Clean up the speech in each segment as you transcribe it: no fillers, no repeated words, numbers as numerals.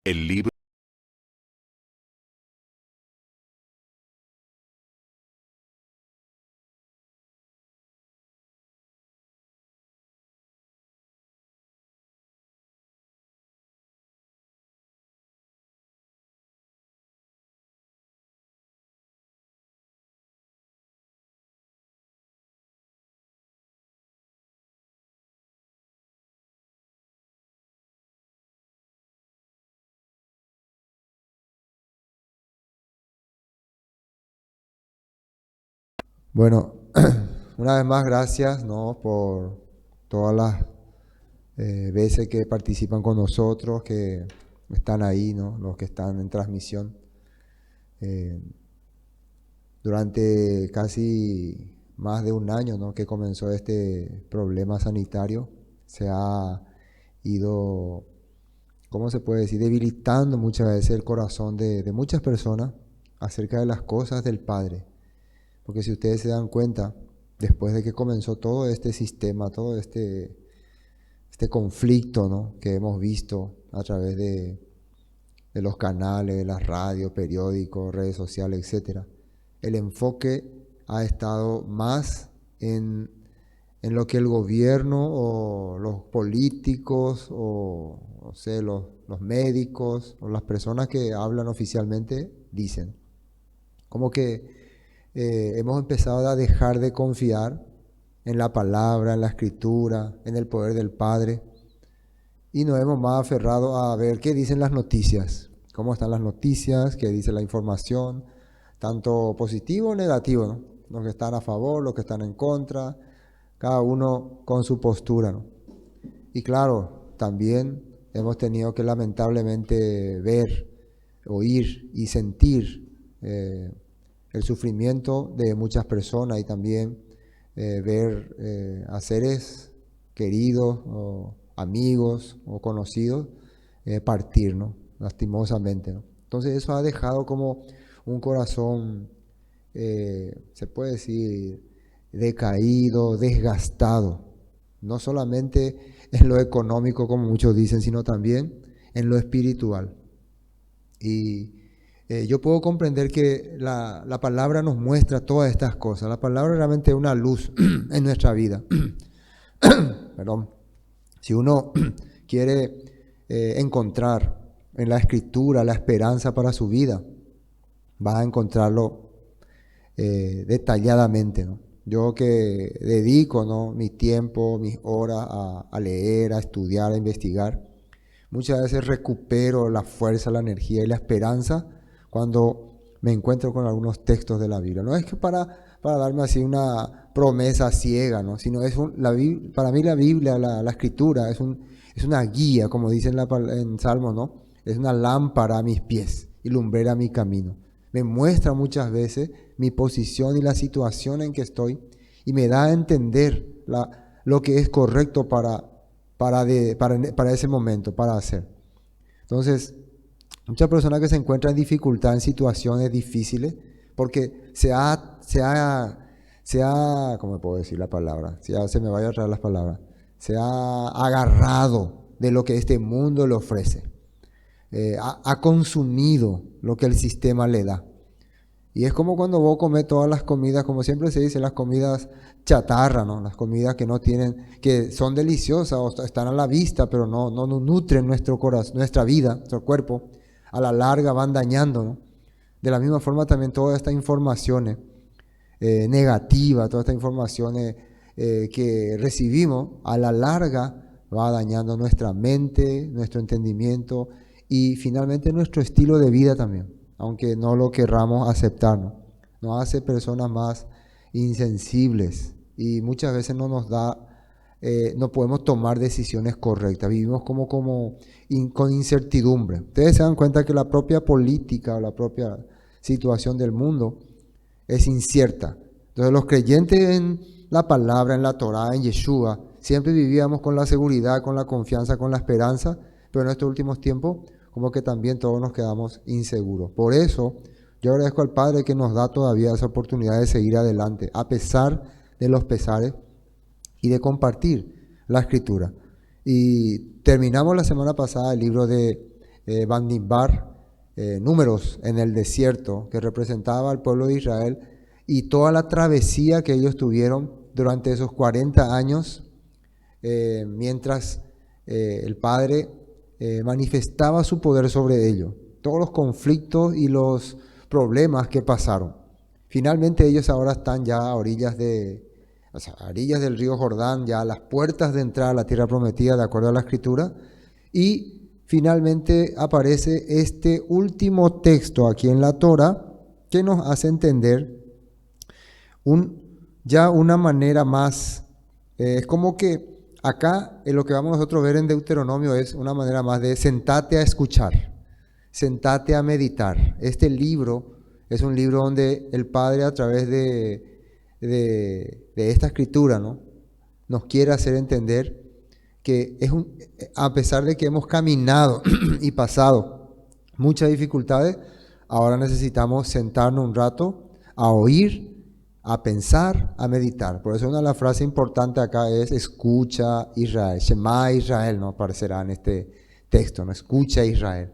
El libro. Bueno, una vez más, gracias, ¿no? Por todas las veces que participan con nosotros, que están ahí, ¿no? Los que están en transmisión. Eh, Durante casi más de un año, ¿no? Que comenzó este problema sanitario, se ha ido, ¿cómo se puede decir? Debilitando muchas veces el corazón de muchas personas acerca de las cosas del Padre. Porque si ustedes se dan cuenta, después de que comenzó todo este sistema, todo este conflicto, ¿no? Que hemos visto a través de los canales, de las radios, periódicos, redes sociales, etcétera, el enfoque ha estado más en lo que el gobierno o los políticos o no sé, los médicos o las personas que hablan oficialmente dicen. Como que hemos empezado a dejar de confiar en la palabra, en la escritura, en el poder del Padre, y nos hemos más aferrado a ver qué dicen las noticias, cómo están las noticias, qué dice la información, tanto positivo o negativo, ¿no? Los que están a favor, los que están en contra, cada uno con su postura, ¿no? Y claro, también hemos tenido que lamentablemente ver, oír y sentir el sufrimiento de muchas personas y también ver a seres queridos o amigos o conocidos partir, ¿no? Lastimosamente, ¿no? Entonces eso ha dejado como un corazón, se puede decir, decaído, desgastado, no solamente en lo económico, como muchos dicen, sino también en lo espiritual. Y yo puedo comprender que la palabra nos muestra todas estas cosas. La palabra realmente es una luz en nuestra vida. Perdón. Si uno quiere encontrar en la escritura la esperanza para su vida, va a encontrarlo detalladamente, ¿no? Yo que dedico, ¿no? Mi tiempo, mis horas a leer, a estudiar, a investigar, muchas veces recupero la fuerza, la energía y la esperanza cuando me encuentro con algunos textos de la Biblia. No es que para darme así una promesa ciega, ¿no? Sino es para mí la Biblia, la escritura, es una guía, como dice en Salmo, ¿no? Es una lámpara a mis pies y lumbrera a mi camino. Me muestra muchas veces mi posición y la situación en que estoy y me da a entender lo que es correcto para ese momento, para hacer. Entonces, muchas personas que se encuentran en dificultad, en situaciones difíciles, porque ¿cómo puedo decir la palabra? Se me vaya a traer las palabras. Se ha agarrado de lo que este mundo le ofrece. Ha consumido lo que el sistema le da. Y es como cuando vos comes todas las comidas, como siempre se dice, las comidas chatarra, ¿no? Las comidas que no tienen, que son deliciosas o están a la vista, pero no nos nutren nuestro corazón, nuestra vida, nuestro cuerpo. A la larga van dañando, ¿no? De la misma forma también todas estas informaciones negativas, todas estas informaciones que recibimos, a la larga va dañando nuestra mente, nuestro entendimiento y finalmente nuestro estilo de vida también, aunque no lo querramos aceptar, ¿no? Nos hace personas más insensibles y muchas veces no podemos tomar decisiones correctas, vivimos con incertidumbre. Ustedes se dan cuenta que la propia política o la propia situación del mundo es incierta. Entonces los creyentes en la palabra, en la Torah, en Yeshua, siempre vivíamos con la seguridad, con la confianza, con la esperanza, pero en estos últimos tiempos como que también todos nos quedamos inseguros. Por eso yo agradezco al Padre que nos da todavía esa oportunidad de seguir adelante, a pesar de los pesares y de compartir la escritura. Y terminamos la semana pasada el libro de Bamidbar, números en el desierto, que representaba al pueblo de Israel, y toda la travesía que ellos tuvieron durante esos 40 años, mientras el Padre manifestaba su poder sobre ellos, todos los conflictos y los problemas que pasaron. Finalmente ellos ahora están ya a orillas del río Jordán, ya a las puertas de entrada a la tierra prometida, de acuerdo a la Escritura, y finalmente aparece este último texto aquí en la Torá que nos hace entender ya una manera más, es como que acá lo que vamos nosotros a ver en Deuteronomio es una manera más de sentate a escuchar, sentate a meditar. Este libro es un libro donde el Padre, a través de esta escritura, ¿no?, nos quiere hacer entender que a pesar de que hemos caminado y pasado muchas dificultades, ahora necesitamos sentarnos un rato a oír, a pensar, a meditar. Por eso una de las frases importantes acá es escucha Israel, Shema Israel, ¿no?, aparecerá en este texto, ¿no?, escucha Israel.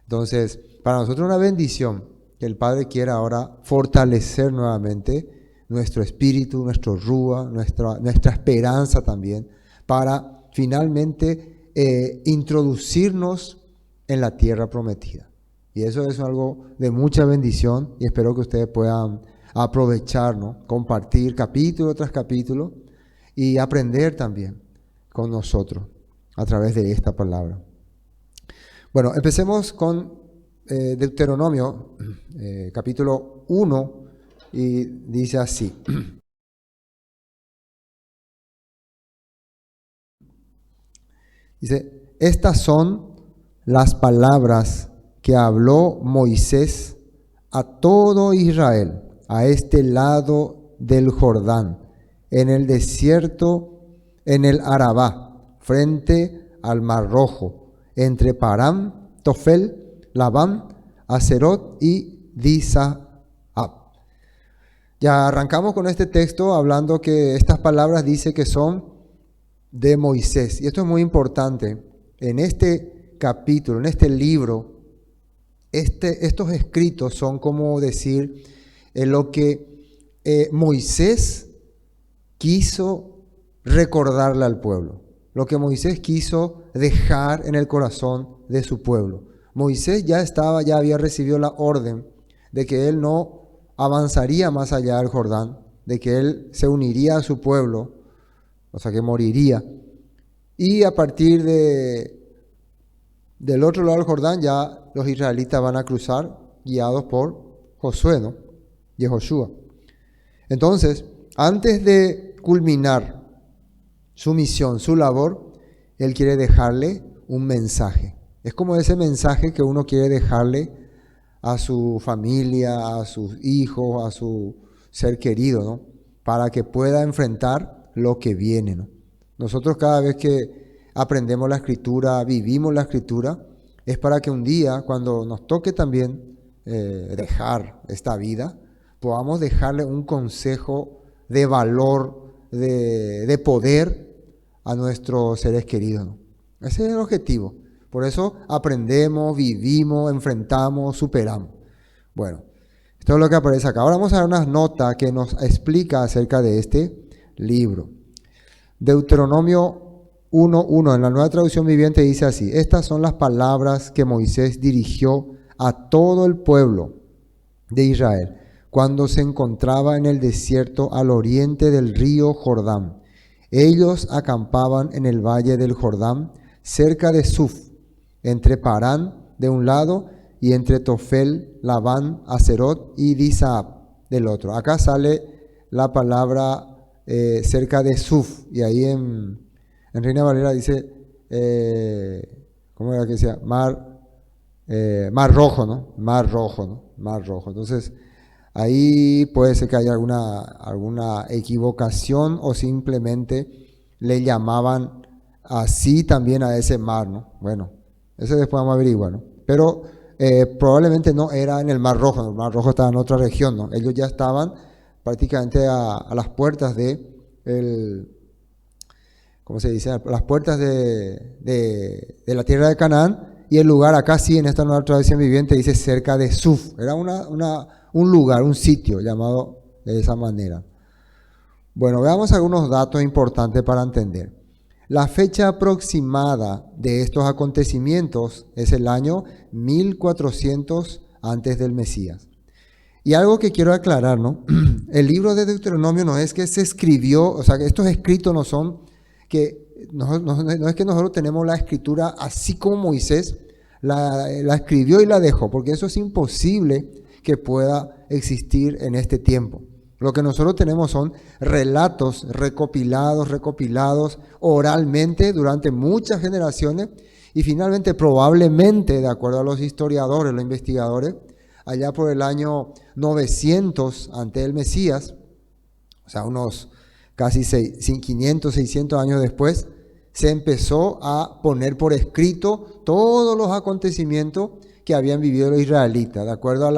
Entonces, para nosotros una bendición que el Padre quiera ahora fortalecer nuevamente nuestro espíritu, nuestro rúa, nuestra esperanza también, para finalmente introducirnos en la tierra prometida. Y eso es algo de mucha bendición y espero que ustedes puedan aprovechar, ¿no?, compartir capítulo tras capítulo y aprender también con nosotros a través de esta palabra. Bueno, empecemos con Deuteronomio, capítulo 1, y dice así. Dice, estas son las palabras que habló Moisés a todo Israel, a este lado del Jordán, en el desierto, en el Arabá, frente al Mar Rojo, entre Parán, Tofel, Labán, Aserot y Disahab. Ya arrancamos con este texto hablando que estas palabras dice que son de Moisés. Y esto es muy importante. En este capítulo, en este libro, estos escritos son como decir lo que Moisés quiso recordarle al pueblo, lo que Moisés quiso dejar en el corazón de su pueblo. Moisés ya había recibido la orden de que él no avanzaría más allá del Jordán, de que él se uniría a su pueblo, o sea que moriría. Y a partir del otro lado del Jordán ya los israelitas van a cruzar guiados por Josué, ¿no?, Yehoshua. Entonces, antes de culminar su misión, su labor, él quiere dejarle un mensaje. Es como ese mensaje que uno quiere dejarle a su familia, a sus hijos, a su ser querido, ¿no?, para que pueda enfrentar lo que viene, ¿no? Nosotros cada vez que aprendemos la Escritura, vivimos la Escritura, es para que un día, cuando nos toque también dejar esta vida, podamos dejarle un consejo de valor, de poder a nuestros seres queridos, ¿no? Ese es el objetivo. Por eso aprendemos, vivimos, enfrentamos, superamos. Bueno, esto es lo que aparece acá. Ahora vamos a ver unas notas que nos explica acerca de este libro. Deuteronomio 1:1 en la Nueva Traducción Viviente dice así: estas son las palabras que Moisés dirigió a todo el pueblo de Israel cuando se encontraba en el desierto al oriente del río Jordán. Ellos acampaban en el valle del Jordán, cerca de Suf, entre Parán de un lado y entre Tofel, Labán, Aserot y Disahab del otro. Acá sale la palabra cerca de Suf, y ahí en Reina Valera dice, ¿cómo era que decía? Mar Rojo, ¿no? Mar Rojo, ¿no? Mar Rojo. Entonces, ahí puede ser que haya alguna equivocación o simplemente le llamaban así también a ese mar, ¿no? Bueno, eso después vamos a averiguar, ¿no? Pero probablemente no era en el Mar Rojo, el Mar Rojo estaba en otra región, ¿no? Ellos ya estaban prácticamente a las puertas ¿cómo se dice? A las puertas de la tierra de Canaán, y el lugar acá sí, en esta nueva traducción viviente, dice cerca de Suf. Era un lugar, un sitio llamado de esa manera. Bueno, veamos algunos datos importantes para entender. La fecha aproximada de estos acontecimientos es el año 1400 antes del Mesías. Y algo que quiero aclarar, ¿no? El libro de Deuteronomio no es que se escribió, o sea, que estos escritos no son que, no es que nosotros tenemos la escritura así como Moisés la escribió y la dejó, porque eso es imposible que pueda existir en este tiempo. Lo que nosotros tenemos son relatos recopilados oralmente durante muchas generaciones y finalmente probablemente, de acuerdo a los historiadores, los investigadores, allá por el año 900 antes del Mesías, o sea, unos casi 500, 600 años después, se empezó a poner por escrito todos los acontecimientos que habían vivido los israelitas, de acuerdo a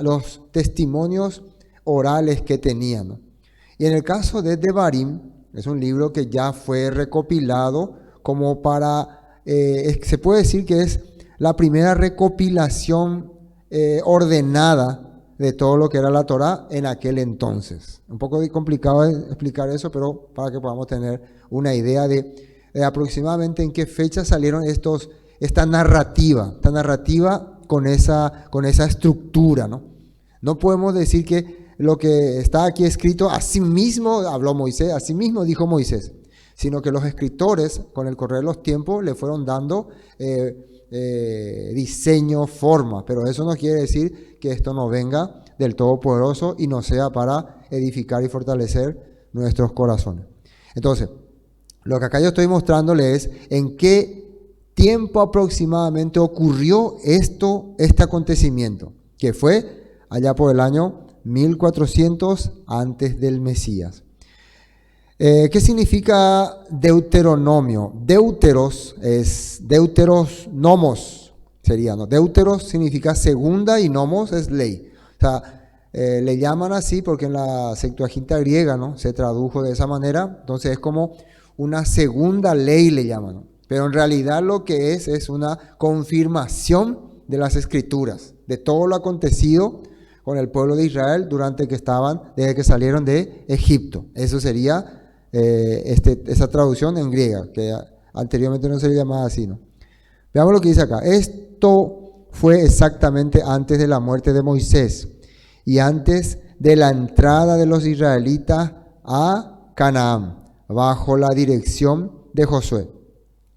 los testimonios orales que tenían, ¿no? Y en el caso de Devarim, es un libro que ya fue recopilado como para, se puede decir que es la primera recopilación ordenada de todo lo que era la Torá en aquel entonces. Un poco complicado explicar eso, pero para que podamos tener una idea de aproximadamente en qué fecha salieron esta narrativa con esa estructura, ¿no? No podemos decir que lo que está aquí escrito, así mismo habló Moisés, así mismo dijo Moisés, sino que los escritores, con el correr de los tiempos, le fueron dando diseño, forma, pero eso no quiere decir que esto no venga del Todopoderoso y no sea para edificar y fortalecer nuestros corazones. Entonces, lo que acá yo estoy mostrándoles es en qué tiempo aproximadamente ocurrió este acontecimiento, que fue allá por el año 1400 antes del Mesías. ¿Qué significa Deuteronomio? Deuteros nomos sería, ¿no? Deuteros significa segunda y nomos es ley. O sea, le llaman así porque en la Septuaginta griega, ¿no?, se tradujo de esa manera. Entonces es como una segunda ley, le llaman, ¿no? Pero en realidad lo que es una confirmación de las Escrituras, de todo lo acontecido con el pueblo de Israel desde que salieron de Egipto. Eso sería esa traducción en griega, que anteriormente no se le llamaba así, ¿no? Veamos lo que dice acá. Esto fue exactamente antes de la muerte de Moisés y antes de la entrada de los israelitas a Canaán, bajo la dirección de Josué.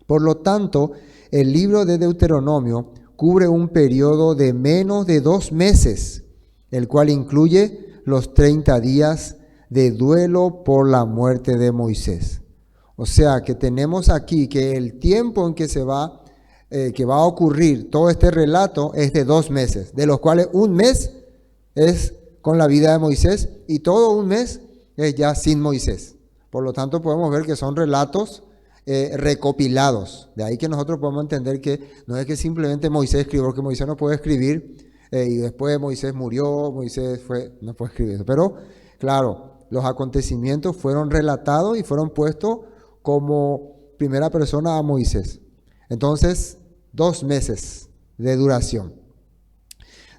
Por lo tanto, el libro de Deuteronomio cubre un periodo de menos de 2 meses, el cual incluye los 30 días de duelo por la muerte de Moisés. O sea que tenemos aquí que el tiempo en que que va a ocurrir todo este relato es de 2 meses, de los cuales 1 mes es con la vida de Moisés y todo 1 mes es ya sin Moisés. Por lo tanto podemos ver que son relatos recopilados. De ahí que nosotros podemos entender que no es que simplemente Moisés escribió, porque Moisés no puede escribir y después Moisés murió, no puede escribir eso. Pero claro, los acontecimientos fueron relatados y fueron puestos como primera persona a Moisés. Entonces, 2 meses de duración.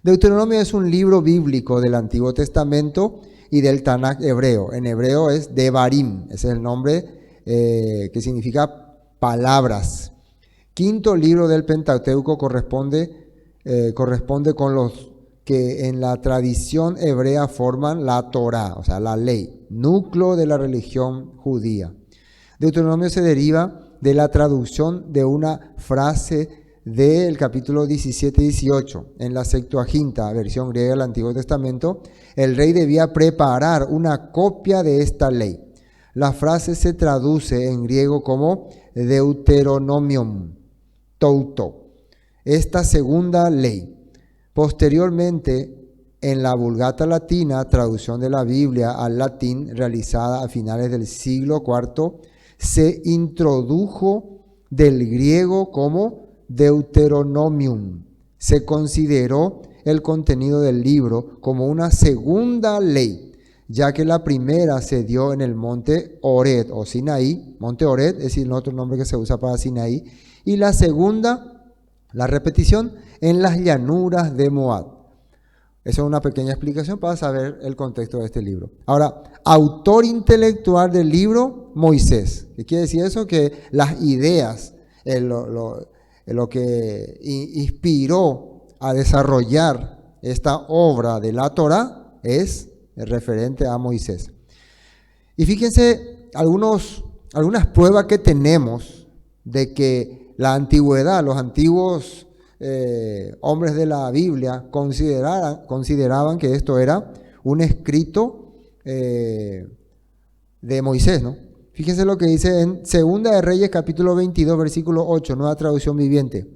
Deuteronomio es un libro bíblico del Antiguo Testamento y del Tanaj hebreo. En hebreo es Devarim, ese es el nombre que significa palabras. Quinto libro del Pentateuco corresponde con los que en la tradición hebrea forman la Torá, o sea, la ley, núcleo de la religión judía. Deuteronomio se deriva de la traducción de una frase del capítulo 17 y 18. En la Septuaginta, versión griega del Antiguo Testamento, el rey debía preparar una copia de esta ley. La frase se traduce en griego como Deuteronomium, touto, esta segunda ley. Posteriormente, en la Vulgata Latina, traducción de la Biblia al latín realizada a finales del siglo IV, se introdujo del griego como Deuteronomium. Se consideró el contenido del libro como una segunda ley, ya que la primera se dio en el monte Horeb o Sinaí, monte Horeb es el otro nombre que se usa para Sinaí, y la segunda, la repetición, en las llanuras de Moab. Esa es una pequeña explicación para saber el contexto de este libro. Ahora, autor intelectual del libro, Moisés. ¿Qué quiere decir eso? Que las ideas, lo que inspiró a desarrollar esta obra de la Torá es referente a Moisés. Y fíjense algunas pruebas que tenemos de que la antigüedad, los antiguos hombres de la Biblia consideraban que esto era un escrito de Moisés, ¿no? Fíjense lo que dice en Segunda de Reyes, capítulo 22, versículo 8, nueva traducción viviente.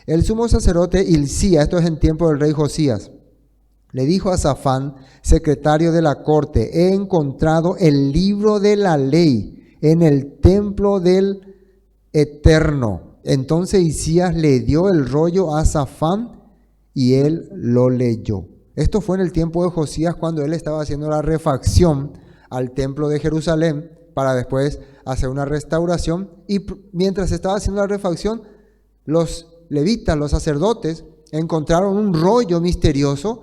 El sumo sacerdote Hilcías, esto es en tiempo del rey Josías, le dijo a Safán, secretario de la corte: he encontrado el libro de la ley en el templo del Eterno. Entonces Hilcías le dio el rollo a Safán y él lo leyó. Esto fue en el tiempo de Josías, cuando él estaba haciendo la refacción al templo de Jerusalén para después hacer una restauración. Y mientras estaba haciendo la refacción, los levitas, los sacerdotes, encontraron un rollo misterioso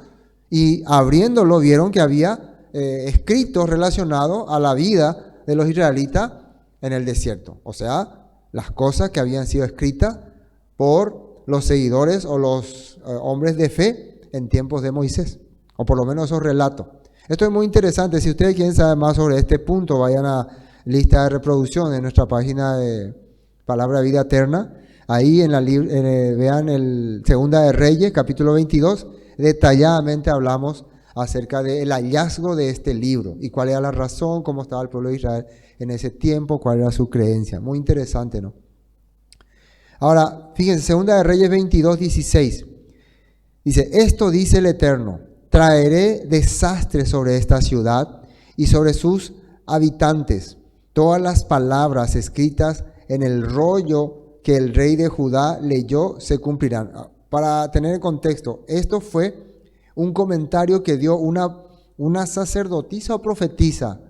y abriéndolo vieron que había escritos relacionados a la vida de los israelitas en el desierto. O sea, las cosas que habían sido escritas por los seguidores o los hombres de fe en tiempos de Moisés, o por lo menos esos relatos. Esto es muy interesante. Si ustedes quieren saber más sobre este punto, vayan a lista de reproducción en nuestra página de Palabra de Vida Eterna. Ahí vean el Segunda de Reyes, capítulo 22, detalladamente hablamos acerca del hallazgo de este libro y cuál era la razón, cómo estaba el pueblo de Israel en ese tiempo, cuál era su creencia. Muy interesante, ¿no? Ahora, fíjense, Segunda de Reyes 22, 16. Dice: esto dice el Eterno: traeré desastre sobre esta ciudad y sobre sus habitantes. Todas las palabras escritas en el rollo que el rey de Judá leyó se cumplirán. Para tener el contexto, esto fue un comentario que dio una sacerdotisa o profetisa,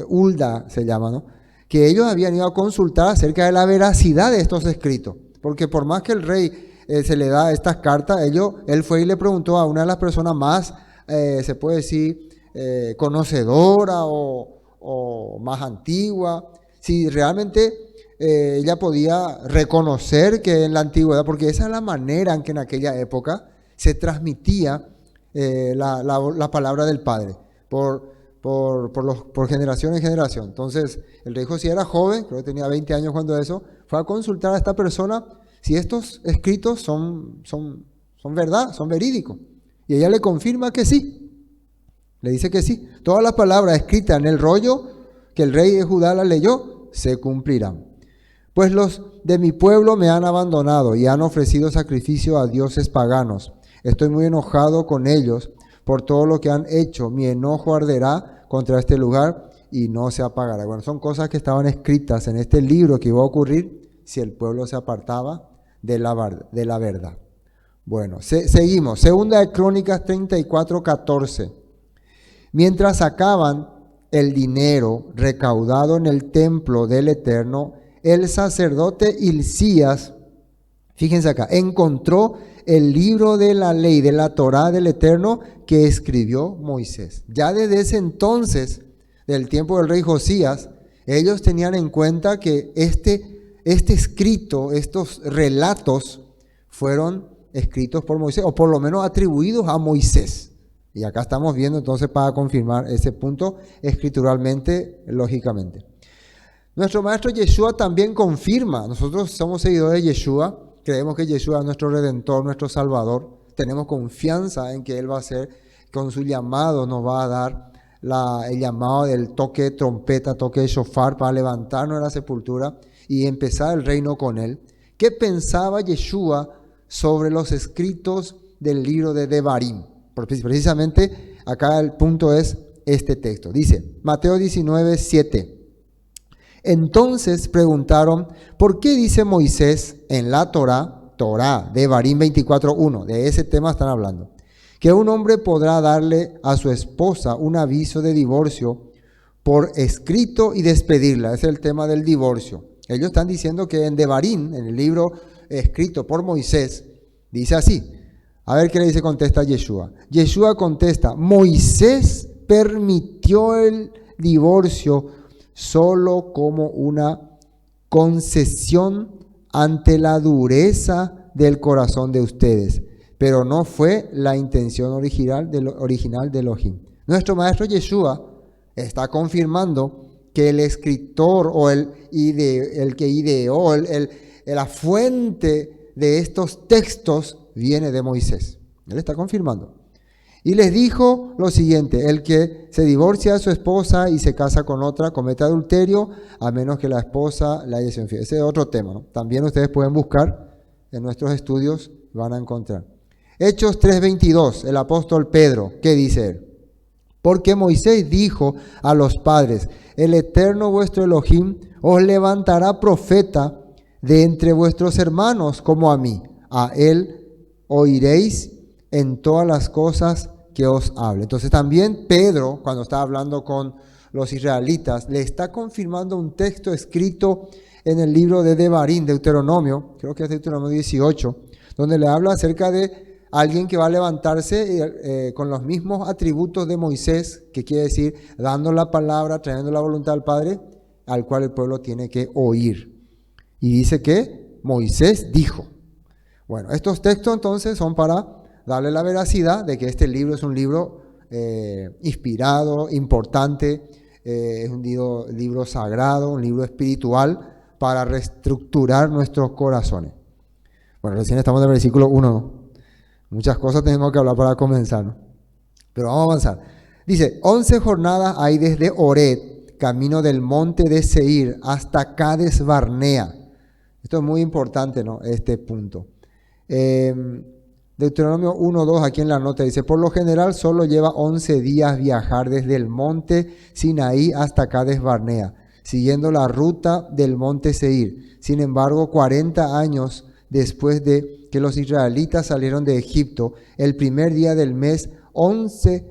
Hulda se llama, ¿no? Que ellos habían ido a consultar acerca de la veracidad de estos escritos. Porque por más que el rey se le da estas cartas, él fue y le preguntó a una de las personas más, se puede decir, conocedora o más antigua, si realmente ella podía reconocer que en la antigüedad, porque esa es la manera en que en aquella época se transmitía la palabra del Padre, por generación en generación. Entonces, el rey Josías era joven, creo que tenía 20 años cuando eso, fue a consultar a esta persona si estos escritos son verdad, son verídicos. Y ella le confirma que sí, le dice que sí. Todas las palabras escritas en el rollo que el rey de Judá la leyó, se cumplirán. Pues los de mi pueblo me han abandonado y han ofrecido sacrificio a dioses paganos. Estoy muy enojado con ellos por todo lo que han hecho. Mi enojo arderá contra este lugar y no se apagará. Bueno, son cosas que estaban escritas en este libro que iba a ocurrir si el pueblo se apartaba de la verdad. Bueno, seguimos. Segunda de Crónicas 34:14. Mientras sacaban el dinero recaudado en el templo del Eterno, el sacerdote Hilcías, fíjense acá, encontró el libro de la ley de la Torá del Eterno que escribió Moisés. Ya desde ese entonces, del tiempo del rey Josías, ellos tenían en cuenta que este escrito, estos relatos fueron escritos por Moisés, o por lo menos atribuidos a Moisés. Y acá estamos viendo entonces para confirmar ese punto escrituralmente, lógicamente. Nuestro maestro Yeshua también confirma. Nosotros somos seguidores de Yeshua, creemos que Yeshua es nuestro Redentor, nuestro Salvador. Tenemos confianza en que Él va a hacer, con su llamado nos va a dar el llamado del toque de trompeta, toque de shofar, para levantarnos de la sepultura y empezar el reino con Él. ¿Qué pensaba Yeshua sobre los escritos del libro de Devarim? Precisamente acá el punto es este texto. Dice Mateo 19:7. Entonces preguntaron: ¿por qué dice Moisés en la Torá, Devarim 24:1? De ese tema están hablando. que un hombre podrá darle a su esposa un aviso de divorcio por escrito y despedirla. Ese es el tema del divorcio. Ellos están diciendo que en Devarim, en el libro escrito por Moisés, dice así. A ver qué le dice, contesta Yeshua. Yeshua contesta, Moisés permitió el divorcio solo como una concesión ante la dureza del corazón de ustedes, pero no fue la intención original de Elohim. Nuestro maestro Yeshua está confirmando que el escritor o el que ideó, la fuente de estos textos viene de Moisés. Él está confirmando. Y les dijo lo siguiente: el que se divorcia de su esposa y se casa con otra comete adulterio, a menos que la esposa le haya sido infiel. Ese es otro tema, ¿no? También ustedes pueden buscar en nuestros estudios, van a encontrar. Hechos 3:22, el apóstol Pedro, ¿qué dice él? Porque Moisés dijo a los padres: el eterno vuestro Elohim os levantará profeta de entre vuestros hermanos como a mí. A él oiréis en todas las cosas que os hable. Entonces también Pedro, cuando está hablando con los israelitas, le está confirmando un texto escrito en el libro de Devarim, Deuteronomio, creo que es Deuteronomio 18, donde le habla acerca de alguien que va a levantarse con los mismos atributos de Moisés, que quiere decir dando la palabra, trayendo la voluntad al Padre, al cual el pueblo tiene que oír. Y dice que Moisés dijo. Bueno, estos textos entonces son para darle la veracidad de que este libro es un libro inspirado, importante, es un libro sagrado, un libro espiritual para reestructurar nuestros corazones. Bueno, recién estamos en el versículo 1, ¿no? Muchas cosas tenemos que hablar para comenzar, ¿no? Pero vamos a avanzar. Dice, 11 jornadas hay desde Horeb, camino del monte de Seir, hasta Cades Barnea. Esto es muy importante, ¿no? Este punto. Deuteronomio 1:2 aquí en la nota dice, por lo general solo lleva 11 días viajar desde el monte Sinaí hasta Cades Barnea, siguiendo la ruta del monte Seir. Sin embargo, 40 años después de que los israelitas salieron de Egipto, el primer día del mes 11,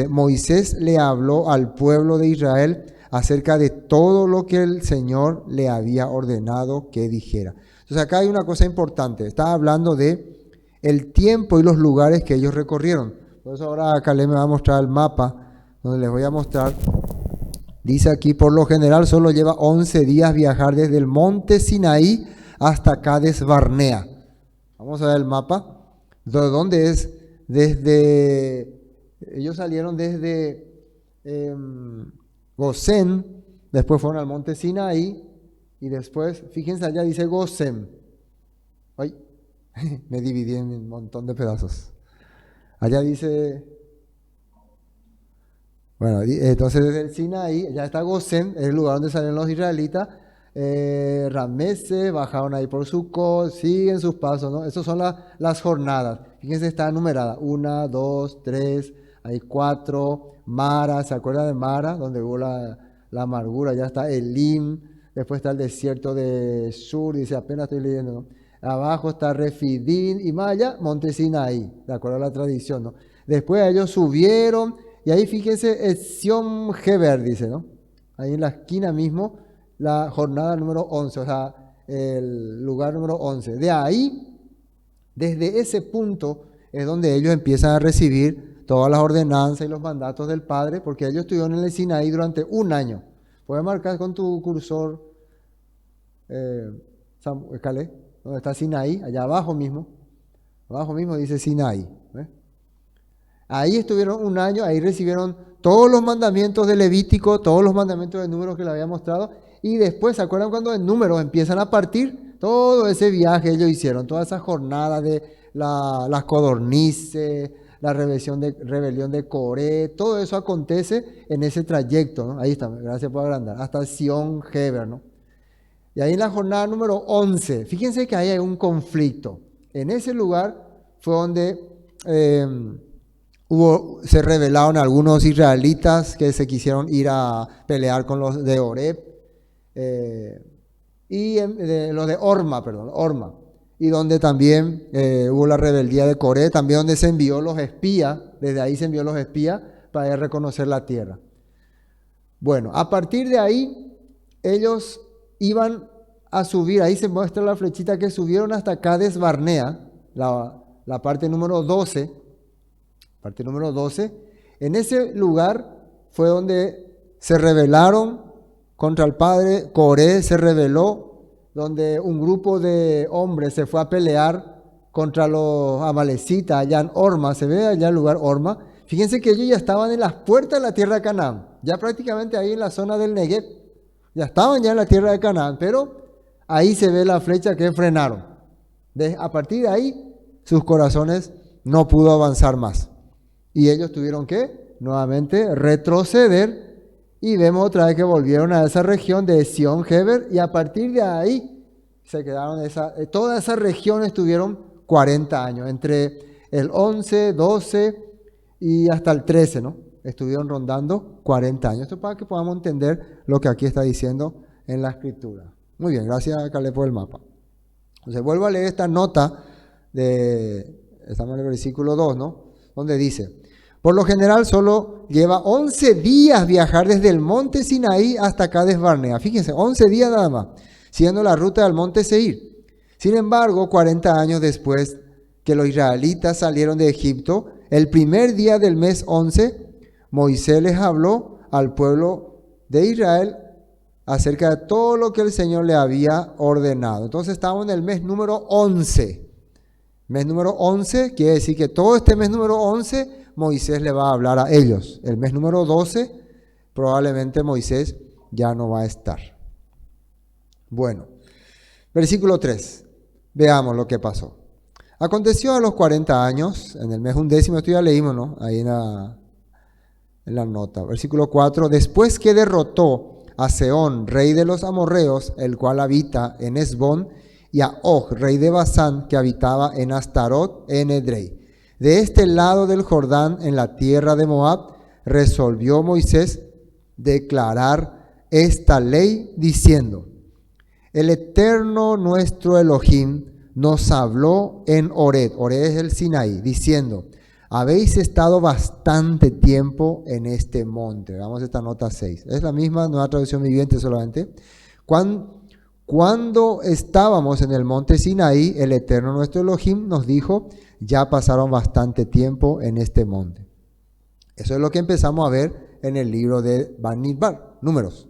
Moisés le habló al pueblo de Israel acerca de todo lo que el Señor le había ordenado que dijera. Entonces acá hay una cosa importante, está hablando de el tiempo y los lugares que ellos recorrieron. Por eso ahora Caleb me va a mostrar el mapa, donde les voy a mostrar. Dice aquí, por lo general solo lleva 11 días viajar desde el monte Sinaí hasta Cades Barnea. Vamos a ver el mapa. ¿De dónde es? Ellos salieron desde Gosén, después fueron al monte Sinaí, y después, fíjense allá, dice Gosén. Ay, me dividí en un montón de pedazos. Allá dice, bueno, entonces desde el Sinaí, ya está Gosén, es el lugar donde salieron los israelitas. Ramese, bajaron ahí por Sucot, siguen sus pasos, ¿no? Esas son las jornadas. Fíjense, está numerada, 1, 2, 3, hay 4, Mara, ¿se acuerdan de Mara? Donde hubo la amargura, ya está Elim, después está el desierto de Sur, dice, apenas estoy leyendo, ¿no? Abajo está Refidín y Maya, monte Sinaí, de acuerdo a la tradición, ¿no? Después ellos subieron, y ahí fíjense, Etzion Geber, dice, ¿no? Ahí en la esquina mismo, la jornada número 11, o sea, el lugar número 11. De ahí, desde ese punto, es donde ellos empiezan a recibir todas las ordenanzas y los mandatos del Padre, porque ellos estuvieron en el Sinaí durante un año. Puedes marcar con tu cursor, Caleb, donde está Sinaí, allá abajo mismo dice Sinaí. Ahí estuvieron un año, ahí recibieron todos los mandamientos de Levítico, todos los mandamientos de Números que les había mostrado, y después, ¿se acuerdan cuando en Números empiezan a partir? Todo ese viaje ellos hicieron, toda esa jornada de las codornices, la rebelión de Coré, todo eso acontece en ese trayecto, ¿no? Ahí está, gracias por agrandar, hasta Sion Geber, ¿no? Y ahí en la jornada número 11, fíjense que ahí hay un conflicto. En ese lugar fue donde se rebelaron algunos israelitas que se quisieron ir a pelear con los de Horeb, y los de Orma. y donde también hubo la rebeldía de Coré, también donde se envió los espías, desde ahí se envió los espías para reconocer la tierra. Bueno, a partir de ahí, ellos iban a subir, ahí se muestra la flechita que subieron hasta Cades Barnea, la parte número 12, en ese lugar fue donde se rebelaron contra el padre, Coré se rebeló, donde un grupo de hombres se fue a pelear contra los amalecitas allá en Orma, se ve allá el lugar Orma. Fíjense que ellos ya estaban en las puertas de la tierra de Canaán, ya prácticamente ahí en la zona del Negev, ya estaban ya en la tierra de Canaán, pero ahí se ve la flecha que frenaron. A partir de ahí, sus corazones no pudo avanzar más. Y ellos tuvieron que nuevamente retroceder. Y vemos otra vez que volvieron a esa región de Sion Heber. Y a partir de ahí se quedaron, toda esa región estuvieron 40 años. Entre el 11, 12 y hasta el 13, ¿no? Estuvieron rondando 40 años. Esto para que podamos entender lo que aquí está diciendo en la escritura. Muy bien, gracias Caleb por el mapa. Entonces vuelvo a leer esta nota estamos en el versículo 2, ¿no? Donde dice: por lo general solo lleva 11 días viajar desde el monte Sinaí hasta Cades Barnea. Fíjense, 11 días nada más, siendo la ruta del monte Seir. Sin embargo, 40 años después que los israelitas salieron de Egipto, el primer día del mes 11, Moisés les habló al pueblo de Israel acerca de todo lo que el Señor le había ordenado. Entonces estamos en el mes número 11. Mes número 11 quiere decir que todo este mes número 11 Moisés le va a hablar a ellos. El mes número 12 probablemente Moisés ya no va a estar. Bueno, versículo 3. Veamos lo que pasó. Aconteció a los 40 años, en el mes 11, esto ya leímos, ¿no? Ahí en la nota. Versículo 4. Después que derrotó a Sehón, rey de los amorreos, el cual habita en Esbón, y a Og, rey de Basán, que habitaba en Astarot, en Edrei. De este lado del Jordán, en la tierra de Moab, resolvió Moisés declarar esta ley diciendo: el Eterno nuestro Elohim nos habló en Horeb, Horeb es el Sinaí, diciendo: habéis estado bastante tiempo en este monte. Veamos esta nota 6. Es la misma Nueva Traducción Viviente solamente. Cuando estábamos en el monte Sinaí, el Eterno nuestro Elohim nos dijo: ya pasaron bastante tiempo en este monte. Eso es lo que empezamos a ver en el libro de Bamidbar, Números.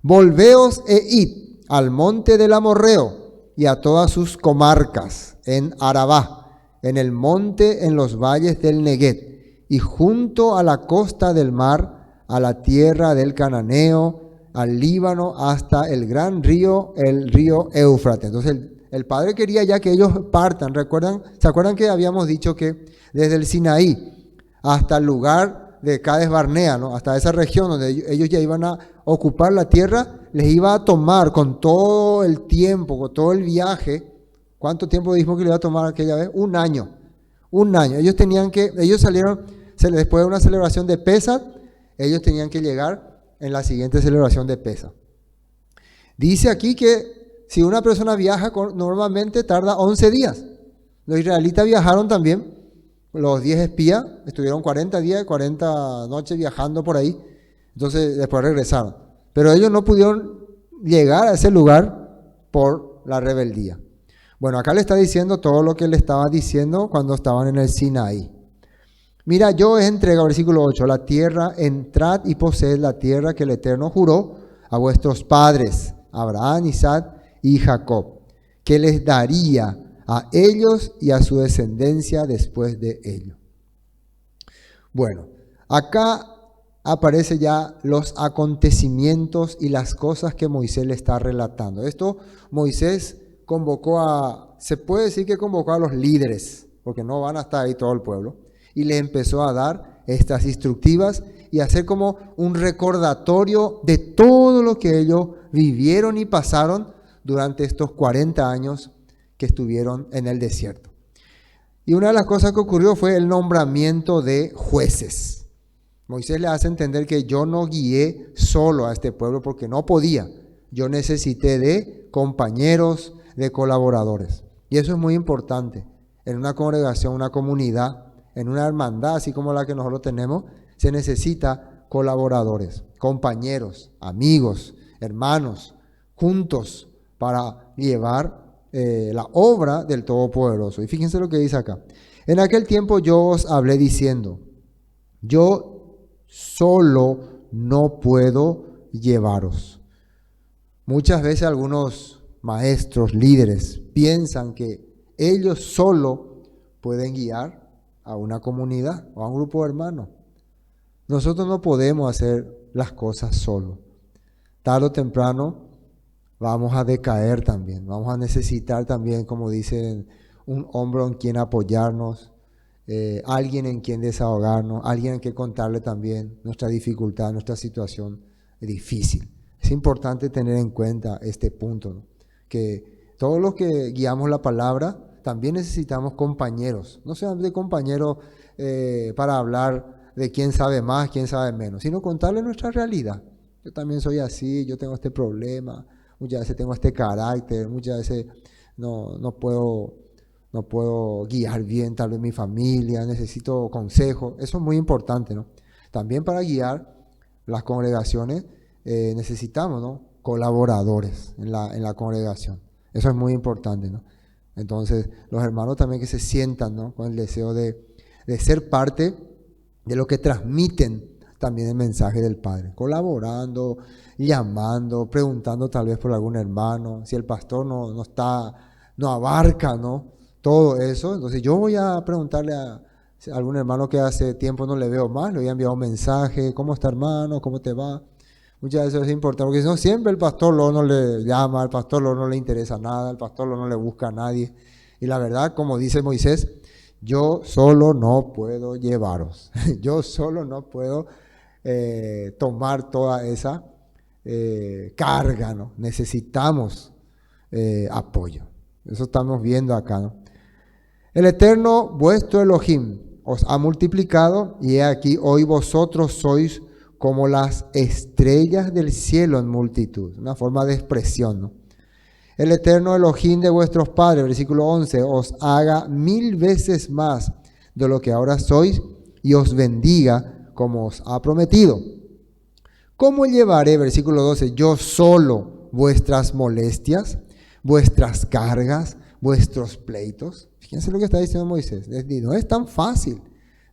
Volveos e id al monte del Amorreo y a todas sus comarcas, en Arabá, en el monte, en los valles del Neguet, y junto a la costa del mar, a la tierra del Cananeo, al Líbano, hasta el gran río, el río Éufrates. Entonces el Padre quería ya que ellos partan. ¿Se acuerdan que habíamos dicho que desde el Sinaí hasta el lugar de Cades Barnea, ¿no? Hasta esa región donde ellos ya iban a ocupar la tierra, les iba a tomar con todo el tiempo, con todo el viaje? ¿Cuánto tiempo dijimos que le iba a tomar aquella vez? Un año. Ellos salieron, después de una celebración de Pesach, ellos tenían que llegar en la siguiente celebración de Pesach. Dice aquí que si una persona viaja, normalmente tarda 11 días. Los israelitas viajaron también, los 10 espías, estuvieron 40 días, 40 noches viajando por ahí, entonces después regresaron. Pero ellos no pudieron llegar a ese lugar por la rebeldía. Bueno, acá le está diciendo todo lo que le estaba diciendo cuando estaban en el Sinaí. Mira, yo os entrego, versículo 8, la tierra, entrad y poseed la tierra que el Eterno juró a vuestros padres, Abraham, Isaac y Jacob, que les daría a ellos y a su descendencia después de ellos. Bueno, acá aparecen ya los acontecimientos y las cosas que Moisés le está relatando. Esto Moisés se puede decir que convocó a los líderes, porque no van a estar ahí todo el pueblo, y le empezó a dar estas instructivas y hacer como un recordatorio de todo lo que ellos vivieron y pasaron durante estos 40 años que estuvieron en el desierto. Y una de las cosas que ocurrió fue el nombramiento de jueces. Moisés le hace entender que yo no guié solo a este pueblo porque no podía. Yo necesité de compañeros, de colaboradores. Y eso es muy importante. En una congregación, una comunidad, en una hermandad, así como la que nosotros tenemos, se necesita colaboradores, compañeros, amigos, hermanos, juntos para llevar la obra del Todopoderoso. Y fíjense lo que dice acá. En aquel tiempo yo os hablé diciendo, yo solo no puedo llevaros. Muchas veces algunos maestros, líderes, piensan que ellos solo pueden guiar a una comunidad o a un grupo de hermanos. Nosotros no podemos hacer las cosas solos. Tarde o temprano vamos a decaer también, vamos a necesitar también, como dicen, un hombro en quien apoyarnos, alguien en quien desahogarnos, alguien en quien contarle también nuestra dificultad, nuestra situación difícil. Es importante tener en cuenta este punto, ¿no? Que todos los que guiamos la palabra también necesitamos compañeros, no solamente compañeros para hablar de quién sabe más, quién sabe menos, sino contarle nuestra realidad. Yo también soy así, yo tengo este problema, muchas veces tengo este carácter, muchas veces no puedo guiar bien tal vez mi familia, necesito consejo. Eso es muy importante, ¿no? También para guiar las congregaciones necesitamos, ¿no?, colaboradores en la congregación. Eso es muy importante, ¿no? Entonces, los hermanos también que se sientan, ¿no?, con el deseo de ser parte de lo que transmiten también el mensaje del Padre, colaborando, llamando, preguntando tal vez por algún hermano, si el pastor no abarca, ¿no?, todo eso. Entonces yo voy a preguntarle a algún hermano que hace tiempo no le veo más, le voy a enviar un mensaje, ¿cómo está, hermano? ¿Cómo te va? Muchas veces es importante, porque si no, siempre el pastor luego no le llama, al pastor luego no le interesa nada, el pastor luego no le busca a nadie. Y la verdad, como dice Moisés, yo solo no puedo llevaros, yo solo no puedo tomar toda esa carga, ¿no? Necesitamos apoyo. Eso estamos viendo acá, ¿no? El Eterno, vuestro Elohim, os ha multiplicado, y he aquí, hoy vosotros sois como las estrellas del cielo en multitud. Una forma de expresión, ¿no? El Eterno Elohim de vuestros padres, versículo 11, os haga 1000 veces más de lo que ahora sois y os bendiga como os ha prometido. ¿Cómo llevaré, versículo 12, yo solo vuestras molestias, vuestras cargas, vuestros pleitos? Fíjense lo que está diciendo Moisés. No es tan fácil.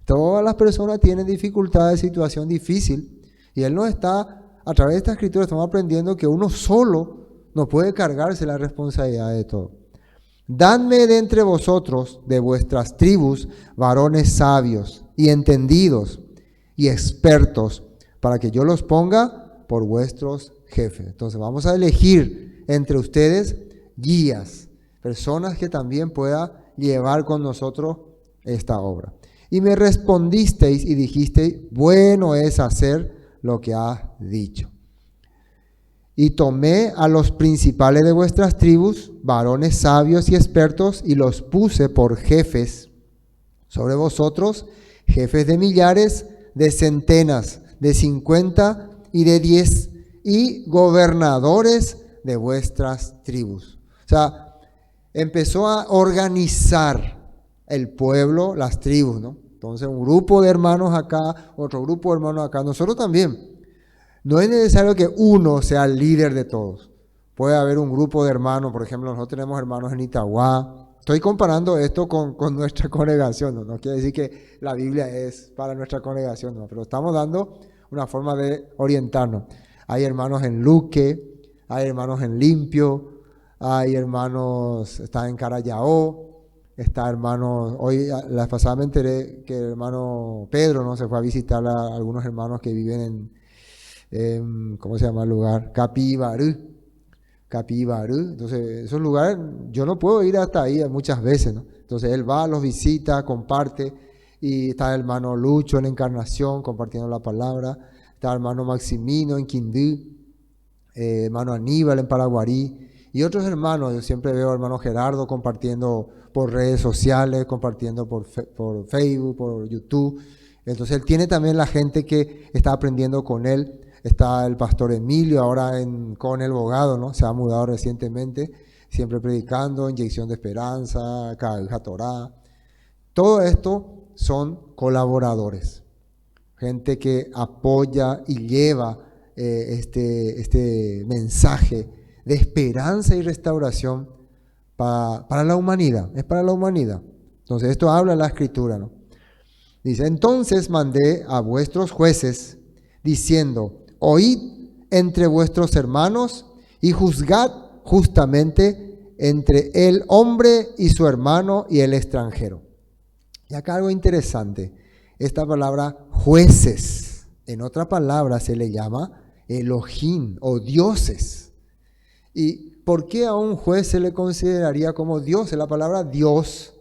Todas las personas tienen dificultades, situación difícil. Y él nos está, a través de esta escritura, estamos aprendiendo que uno solo no puede cargarse la responsabilidad de todo. Dadme de entre vosotros, de vuestras tribus, varones sabios y entendidos y expertos, para que yo los ponga por vuestros jefes. Entonces vamos a elegir entre ustedes guías, personas que también puedan llevar con nosotros esta obra. Y me respondisteis y dijisteis, bueno es hacer lo que has dicho. Y tomé a los principales de vuestras tribus, varones sabios y expertos, y los puse por jefes sobre vosotros, jefes de millares, de centenas, de 50 y de 10, y gobernadores de vuestras tribus. O sea, empezó a organizar el pueblo, las tribus, ¿no? Entonces, un grupo de hermanos acá, otro grupo de hermanos acá, nosotros también. No es necesario que uno sea el líder de todos. Puede haber un grupo de hermanos, por ejemplo, nosotros tenemos hermanos en Itagua. Estoy comparando esto con nuestra congregación, ¿no? No quiere decir que la Biblia es para nuestra congregación, no, pero estamos dando una forma de orientarnos. Hay hermanos en Luque, hay hermanos en Limpio, hay hermanos, está en Carayao, está hermanos, hoy la vez pasada me enteré que el hermano Pedro, ¿no?, se fue a visitar a algunos hermanos que viven en ¿cómo se llama el lugar? Capibarú. Entonces, esos lugares yo no puedo ir hasta ahí muchas veces, ¿no? Entonces, él va, los visita, comparte, y está el hermano Lucho en Encarnación compartiendo la palabra, está el hermano Maximino en Quindú, hermano Aníbal en Paraguarí, y otros hermanos. Yo siempre veo al hermano Gerardo compartiendo por redes sociales, compartiendo por Facebook, por YouTube. Entonces, él tiene también la gente que está aprendiendo con él. Está el pastor Emilio ahora con el abogado, ¿no? Se ha mudado recientemente. siempre predicando, inyección de esperanza, Kaja Torah. Todo esto son colaboradores, gente que apoya y lleva este mensaje de esperanza y restauración para la humanidad, es para la humanidad. Entonces esto habla la Escritura, ¿no? Dice, entonces mandé a vuestros jueces diciendo, oíd entre vuestros hermanos y juzgad justamente entre el hombre y su hermano y el extranjero. Y acá algo interesante, esta palabra jueces, en otra palabra se le llama Elohim o dioses. ¿Y por qué a un juez se le consideraría como Dios? La palabra Dios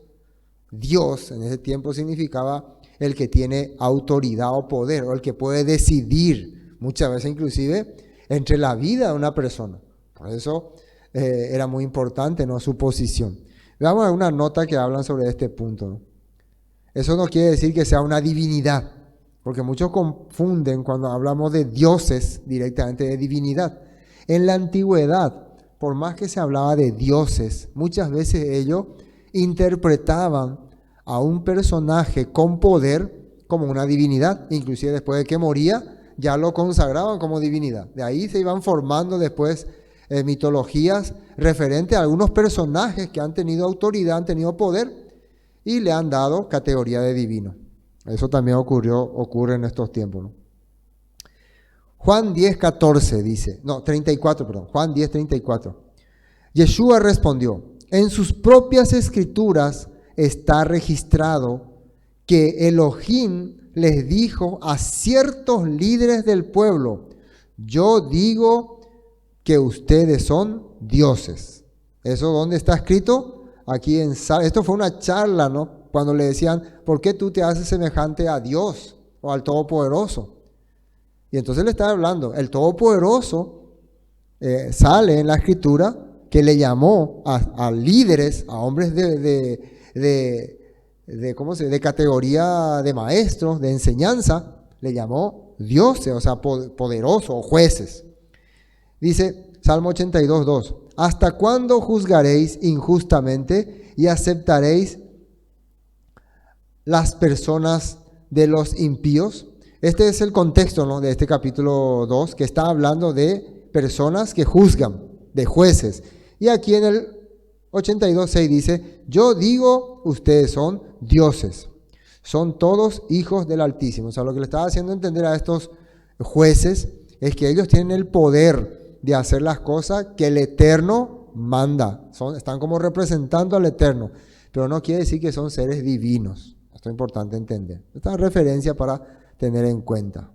en ese tiempo significaba el que tiene autoridad o poder, o el que puede decidir, muchas veces inclusive, entre la vida de una persona. Por eso era muy importante, ¿no?, su posición. Veamos alguna nota que hablan sobre este punto, ¿no? Eso no quiere decir que sea una divinidad, porque muchos confunden cuando hablamos de dioses directamente de divinidad. En la antigüedad, por más que se hablaba de dioses, muchas veces ellos interpretaban a un personaje con poder como una divinidad. Inclusive después de que moría, ya lo consagraban como divinidad. De ahí se iban formando después mitologías referentes a algunos personajes que han tenido autoridad, han tenido poder y le han dado categoría de divino. Eso también ocurre en estos tiempos, ¿no? Juan 10:14 dice, no, 34, perdón, Juan 10:34. Yeshua respondió, en sus propias escrituras está registrado que Elohim les dijo a ciertos líderes del pueblo, yo digo que ustedes son dioses. ¿Eso dónde está escrito? Aquí en Salmos. Esto fue una charla, ¿no? Cuando le decían, ¿por qué tú te haces semejante a Dios o al Todopoderoso? Y entonces le está hablando, el Todopoderoso sale en la Escritura que le llamó a líderes, a hombres de categoría de maestros, de enseñanza, le llamó dioses, o sea, poderosos o jueces. Dice Salmo 82:2, ¿hasta cuándo juzgaréis injustamente y aceptaréis las personas de los impíos? Este es el contexto, ¿no?, de este capítulo 2, que está hablando de personas que juzgan, de jueces. Y aquí en el 82:6 dice, yo digo, ustedes son dioses, son todos hijos del Altísimo. O sea, lo que le estaba haciendo entender a estos jueces es que ellos tienen el poder de hacer las cosas que el Eterno manda. Están como representando al Eterno, pero no quiere decir que son seres divinos. Esto es importante entender. Esta es referencia para tener en cuenta.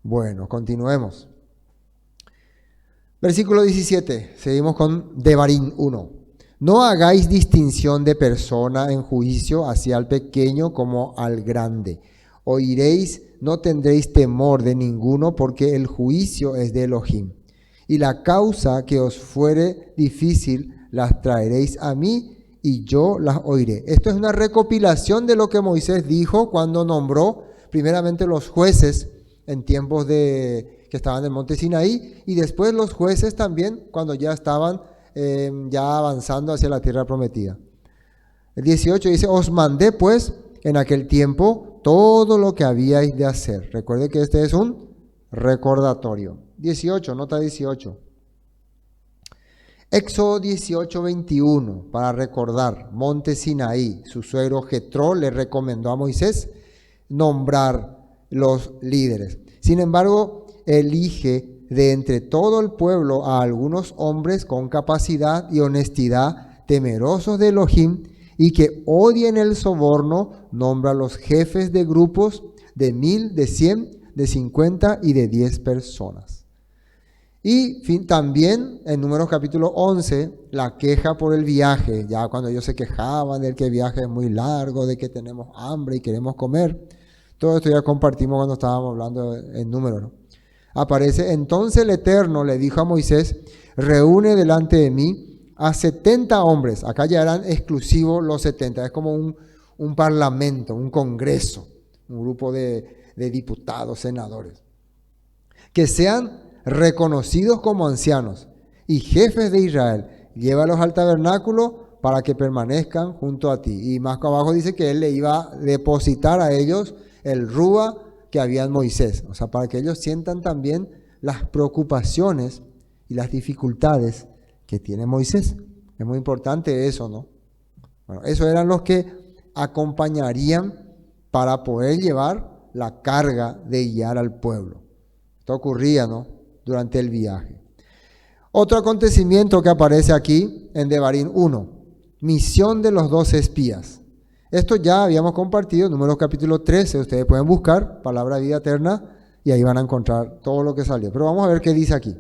Bueno, continuemos. Versículo 17, seguimos con Devarim 1. No hagáis distinción de persona en juicio hacia el pequeño como al grande. Oiréis, no tendréis temor de ninguno, porque el juicio es de Elohim. Y la causa que os fuere difícil las traeréis a mí y yo las oiré. Esto es una recopilación de lo que Moisés dijo cuando nombró primeramente los jueces en tiempos que estaban en el monte Sinaí, y después los jueces también cuando ya estaban ya avanzando hacia la tierra prometida. El 18 dice, os mandé pues en aquel tiempo todo lo que habíais de hacer. Recuerde que este es un recordatorio. 18, nota 18. Éxodo 18:21, para recordar, monte Sinaí, su suegro Jetro le recomendó a Moisés nombrar los líderes. Sin embargo, elige de entre todo el pueblo a algunos hombres con capacidad y honestidad, temerosos de Elohim y que odien el soborno. Nombra a los jefes de grupos de 1000, de 100, de 50 y de 10 personas. Y también en Números capítulo 11, la queja por el viaje, ya cuando ellos se quejaban de que el viaje es muy largo, de que tenemos hambre y queremos comer. Todo esto ya compartimos cuando estábamos hablando en Números, ¿no? Aparece, entonces el Eterno le dijo a Moisés, reúne delante de mí a 70 hombres. Acá ya eran exclusivos los 70, es como un parlamento, un congreso, un grupo de diputados, senadores, que sean reconocidos como ancianos y jefes de Israel, llévalos al tabernáculo para que permanezcan junto a ti. Y más abajo dice que él le iba a depositar a ellos el rúa que había en Moisés. O sea, para que ellos sientan también las preocupaciones y las dificultades que tiene Moisés. Es muy importante eso, ¿no? Bueno, esos eran los que acompañarían para poder llevar la carga de guiar al pueblo. Esto ocurría, ¿no?, durante el viaje. Otro acontecimiento que aparece aquí en Devarim 1, misión de los 12 espías. Esto ya habíamos compartido, Números capítulo 13, ustedes pueden buscar, palabra de vida eterna, y ahí van a encontrar todo lo que salió. Pero vamos a ver qué dice aquí.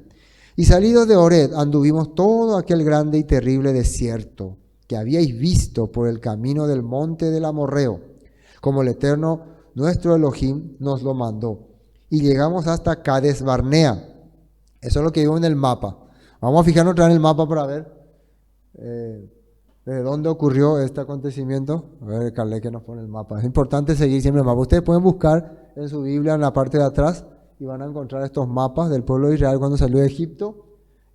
Y salidos de Horeb anduvimos todo aquel grande y terrible desierto que habíais visto por el camino del monte del Amorreo, como el Eterno nuestro Elohim nos lo mandó. Y llegamos hasta Cades Barnea. Eso es lo que vimos en el mapa. Vamos a fijarnos otra vez en el mapa para ver de dónde ocurrió este acontecimiento. A ver, Carle, que nos pone el mapa. Es importante seguir siempre el mapa. Ustedes pueden buscar en su Biblia en la parte de atrás y van a encontrar estos mapas del pueblo de Israel cuando salió de Egipto.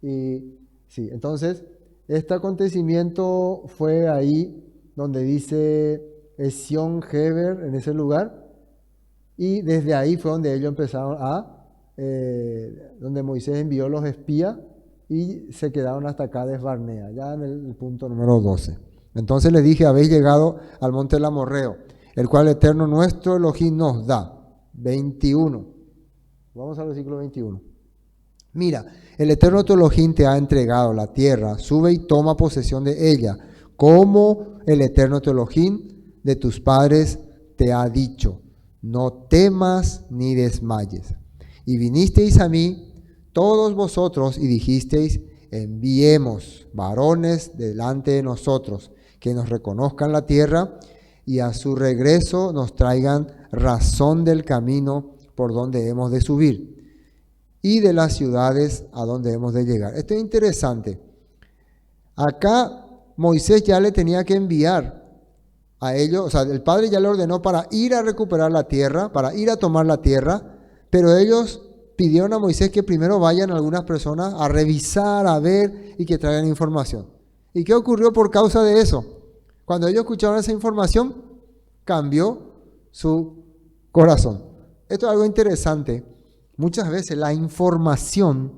Y sí, entonces, este acontecimiento fue ahí donde dice Esión Geber, en ese lugar. Y desde ahí fue donde ellos empezaron donde Moisés envió los espías y se quedaron hasta Cades Barnea, ya en el punto número 12. Entonces les dije, habéis llegado al monte del Amorreo, el cual el Eterno nuestro Elohim nos da. 21. Vamos al versículo 21. Mira, el Eterno tu Elohim te ha entregado la tierra, sube y toma posesión de ella, como el Eterno tu Elohim de tus padres te ha dicho. No temas ni desmayes. Y vinisteis a mí, todos vosotros, y dijisteis, enviemos varones delante de nosotros, que nos reconozcan la tierra, y a su regreso nos traigan razón del camino por donde hemos de subir, y de las ciudades a donde hemos de llegar. Esto es interesante. Acá Moisés ya le tenía que enviar a ellos, o sea, el Padre ya le ordenó para ir a recuperar la tierra, para ir a tomar la tierra, pero ellos pidieron a Moisés que primero vayan algunas personas a revisar, a ver y que traigan información. ¿Y qué ocurrió por causa de eso? Cuando ellos escucharon esa información, cambió su corazón. Esto es algo interesante. Muchas veces la información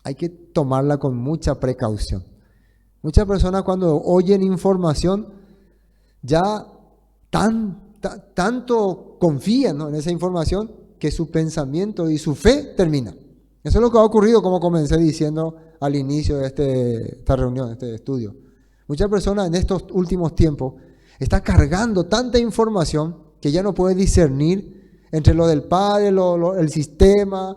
hay que tomarla con mucha precaución. Muchas personas cuando oyen información ya tanto confían, ¿no?, en esa información que su pensamiento y su fe termina. Eso es lo que ha ocurrido, como comencé diciendo al inicio de esta reunión, este estudio. Muchas personas en estos últimos tiempos están cargando tanta información que ya no pueden discernir entre lo del Padre, el sistema.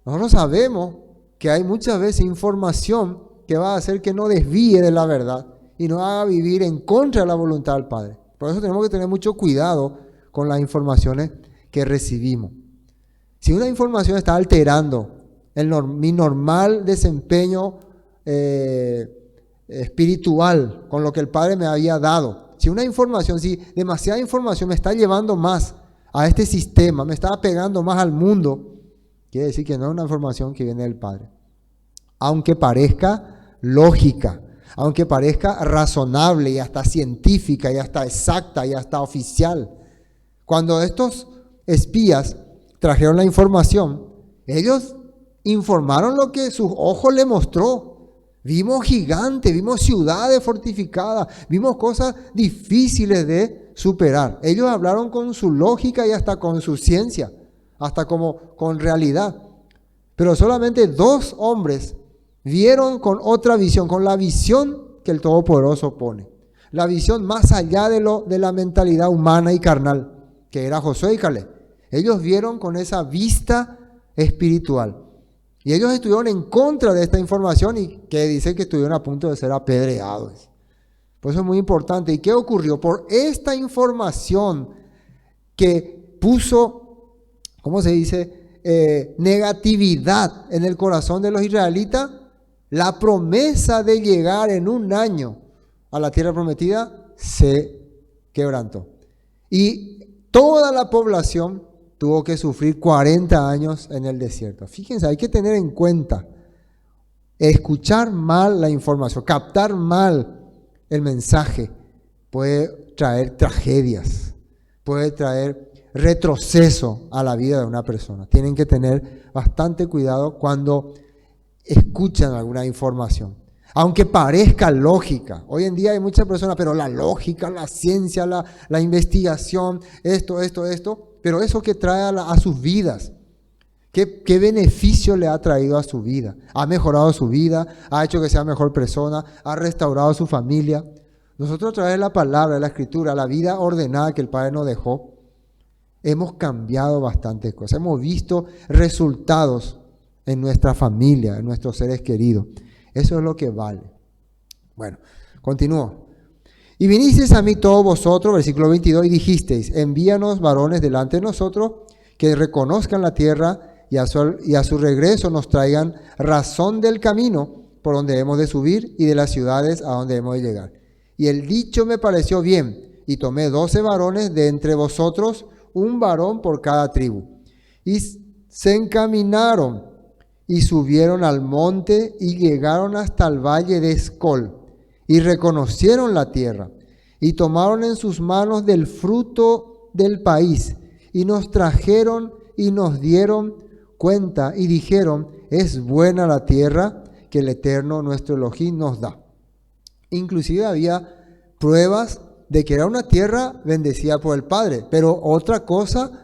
Nosotros sabemos que hay muchas veces información que va a hacer que no desvíe de la verdad y nos haga vivir en contra de la voluntad del Padre. Por eso tenemos que tener mucho cuidado con las informaciones que recibimos. Si una información está alterando mi normal desempeño espiritual con lo que el Padre me había dado, si demasiada información me está llevando más a este sistema, me está pegando más al mundo, quiere decir que no es una información que viene del Padre. Aunque parezca lógica, aunque parezca razonable y hasta científica y hasta exacta y hasta oficial. Cuando estos espías trajeron la información, ellos informaron lo que sus ojos les mostró. Vimos gigantes, vimos ciudades fortificadas, vimos cosas difíciles de superar. Ellos hablaron con su lógica y hasta con su ciencia, hasta como con realidad. Pero solamente 2 hombres vieron con otra visión, con la visión que el Todopoderoso pone. La visión más allá de la mentalidad humana y carnal, que era Josué y Caleb. Ellos vieron con esa vista espiritual. Y ellos estuvieron en contra de esta información y que dice que estuvieron a punto de ser apedreados. Por eso es muy importante. ¿Y qué ocurrió? Por esta información que puso, ¿cómo se dice?, negatividad en el corazón de los israelitas, la promesa de llegar en un año a la tierra prometida se quebrantó. Y toda la población tuvo que sufrir 40 años en el desierto. Fíjense, hay que tener en cuenta Escuchar mal la información, captar mal el mensaje, puede traer tragedias, puede traer retroceso a la vida de una persona. Tienen que tener bastante cuidado cuando escuchan alguna información. Aunque parezca lógica. Hoy en día hay muchas personas, pero la lógica, la ciencia, la investigación, esto, pero eso que trae a sus vidas. ¿Qué beneficio le ha traído a su vida? ¿Ha mejorado su vida? ¿Ha hecho que sea mejor persona? ¿Ha restaurado su familia? Nosotros a través de la palabra, de la escritura, la vida ordenada que el Padre nos dejó, hemos cambiado bastantes cosas. Hemos visto resultados en nuestra familia, en nuestros seres queridos. Eso es lo que vale. Bueno, continúo. Y vinisteis a mí todos vosotros, versículo 22, y dijisteis, envíanos varones delante de nosotros que reconozcan la tierra y a su regreso nos traigan razón del camino por donde hemos de subir y de las ciudades a donde hemos de llegar. Y el dicho me pareció bien, y tomé 12 varones de entre vosotros, un varón por cada tribu. Y se encaminaron y subieron al monte y llegaron hasta el valle de Escol y reconocieron la tierra y tomaron en sus manos del fruto del país y nos trajeron y nos dieron cuenta y dijeron, es buena la tierra que el Eterno nuestro Elohim nos da. Inclusive había pruebas de que era una tierra bendecida por el Padre, pero otra cosa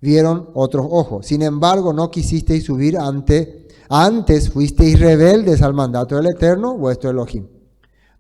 vieron otros ojos. Sin embargo, no quisisteis subir antes fuisteis rebeldes al mandato del Eterno vuestro Elohim.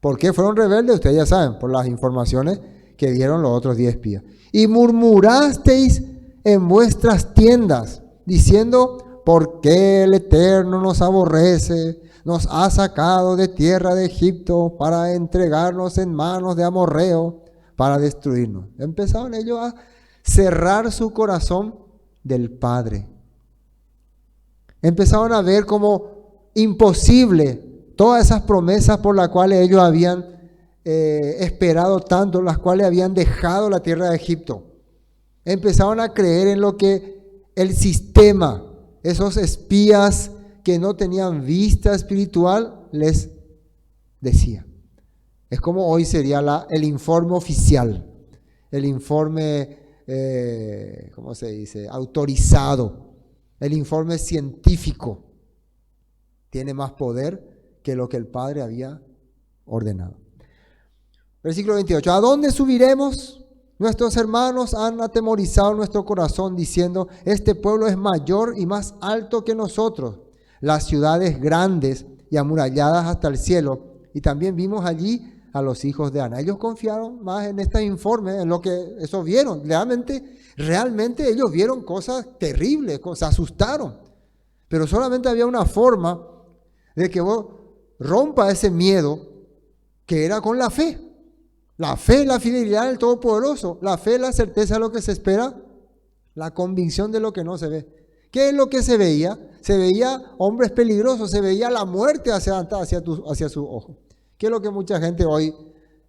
¿Por qué fueron rebeldes? Ustedes ya saben, por las informaciones que dieron los otros 10 espías. Y murmurasteis en vuestras tiendas, diciendo, ¿por qué el Eterno nos aborrece? Nos ha sacado de tierra de Egipto para entregarnos en manos de amorreo, para destruirnos. Empezaron ellos a cerrar su corazón del Padre. Empezaron a ver como imposible todas esas promesas por las cuales ellos habían esperado tanto, las cuales habían dejado la tierra de Egipto. Empezaron a creer en lo que el sistema, esos espías que no tenían vista espiritual, les decía. Es como hoy sería el informe oficial, el informe, ¿cómo se dice?, autorizado, el informe científico. Tiene más poder que lo que el Padre había ordenado. Versículo 28. ¿A dónde subiremos? Nuestros hermanos han atemorizado nuestro corazón diciendo, este pueblo es mayor y más alto que nosotros, las ciudades grandes y amuralladas hasta el cielo. Y también vimos allí a los hijos de Ana. Ellos confiaron más en este informe, en lo que eso vieron. Realmente ellos vieron cosas terribles, se asustaron. Pero solamente había una forma de que vos rompa ese miedo, que era con la fe. La fe, la fidelidad del Todopoderoso. La fe, la certeza de lo que se espera. La convicción de lo que no se ve. ¿Qué es lo que se veía? Se veía hombres peligrosos, se veía la muerte hacia sus ojos. ¿Qué es lo que mucha gente hoy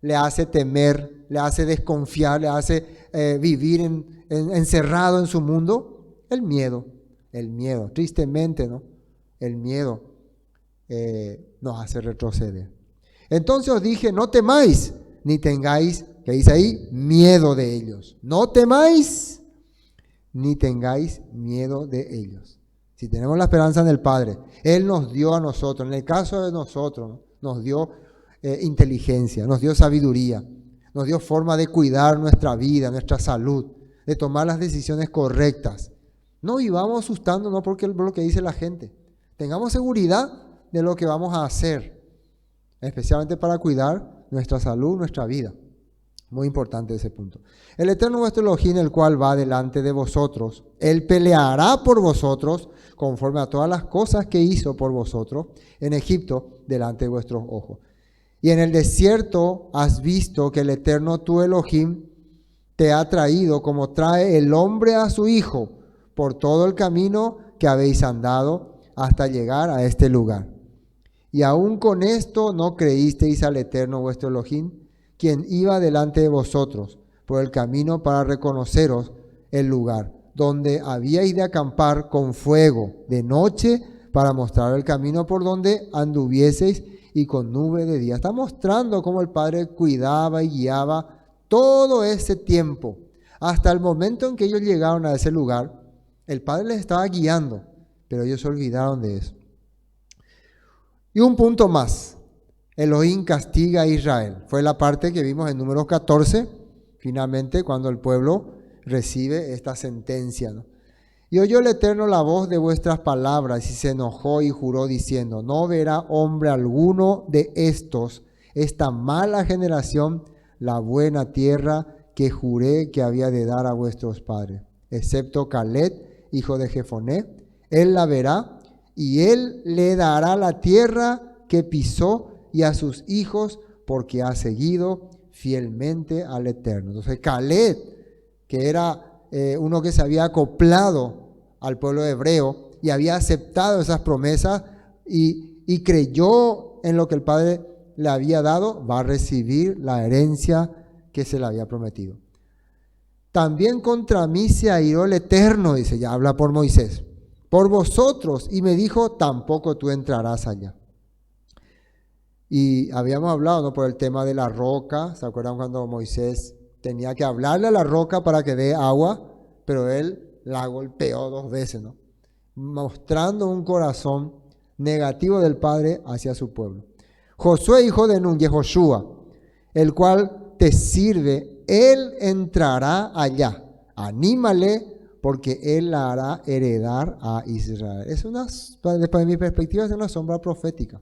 le hace temer, le hace desconfiar, le hace vivir encerrado en su mundo? El miedo, tristemente, ¿no? El miedo nos hace retroceder. Entonces os dije, no temáis, ni tengáis, ¿qué dice ahí? Miedo de ellos. No temáis, ni tengáis miedo de ellos. Si tenemos la esperanza en el Padre, Él nos dio a nosotros, en el caso de nosotros, ¿no?, nos dio inteligencia, nos dio sabiduría, nos dio forma de cuidar nuestra vida, nuestra salud, de tomar las decisiones correctas. No vivamos asustándonos por lo que dice la gente. Tengamos seguridad de lo que vamos a hacer, especialmente para cuidar nuestra salud, nuestra vida. Muy importante ese punto. El Eterno vuestro Elohim, el cual va delante de vosotros, Él peleará por vosotros conforme a todas las cosas que hizo por vosotros en Egipto delante de vuestros ojos. Y en el desierto has visto que el Eterno tu Elohim te ha traído como trae el hombre a su hijo por todo el camino que habéis andado hasta llegar a este lugar. Y aún con esto no creísteis al Eterno vuestro Elohim, quien iba delante de vosotros por el camino para reconoceros el lugar donde habíais de acampar con fuego de noche para mostrar el camino por donde anduvieseis y con nube de día. Está mostrando cómo el Padre cuidaba y guiaba todo ese tiempo. Hasta el momento en que ellos llegaron a ese lugar, el Padre les estaba guiando, pero ellos se olvidaron de eso. Y un punto más, Elohim castiga a Israel. Fue la parte que vimos en Números 14, finalmente cuando el pueblo recibe esta sentencia, ¿no? Y oyó el Eterno la voz de vuestras palabras y se enojó y juró diciendo, no verá hombre alguno de estos, esta mala generación, la buena tierra que juré que había de dar a vuestros padres, excepto Caleb, hijo de Jefoné, él la verá y él le dará la tierra que pisó y a sus hijos porque ha seguido fielmente al Eterno. Entonces Caleb, que era uno que se había acoplado al pueblo hebreo y había aceptado esas promesas y creyó en lo que el Padre le había dado, va a recibir la herencia que se le había prometido. También contra mí se airó el Eterno, dice, ya habla por Moisés, por vosotros, y me dijo, tampoco tú entrarás allá. Y habíamos hablado, ¿no?, por el tema de la roca. ¿Se acuerdan cuando Moisés tenía que hablarle a la roca para que dé agua? Pero él la golpeó 2 veces, ¿no?, mostrando un corazón negativo del Padre hacia su pueblo. Josué, hijo de Nun, Yehoshua, el cual te sirve, él entrará allá. Anímale, porque él la hará heredar a Israel. Desde mi perspectiva, es una sombra profética,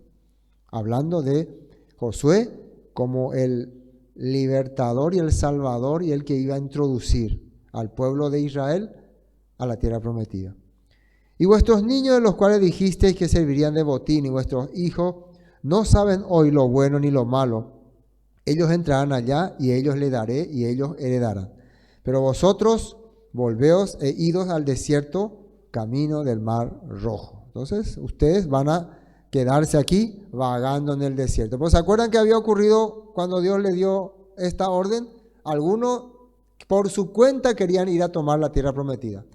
hablando de Josué como el libertador y el salvador y el que iba a introducir al pueblo de Israel a la tierra prometida. Y vuestros niños, de los cuales dijisteis que servirían de botín, y vuestros hijos no saben hoy lo bueno ni lo malo, ellos entrarán allá y ellos le daré y ellos heredarán. Pero vosotros volveos e idos al desierto, camino del mar rojo. Entonces ustedes van a quedarse aquí vagando en el desierto. Pues ¿se acuerdan que había ocurrido cuando Dios le dio esta orden? Algunos por su cuenta querían ir a tomar la tierra prometida.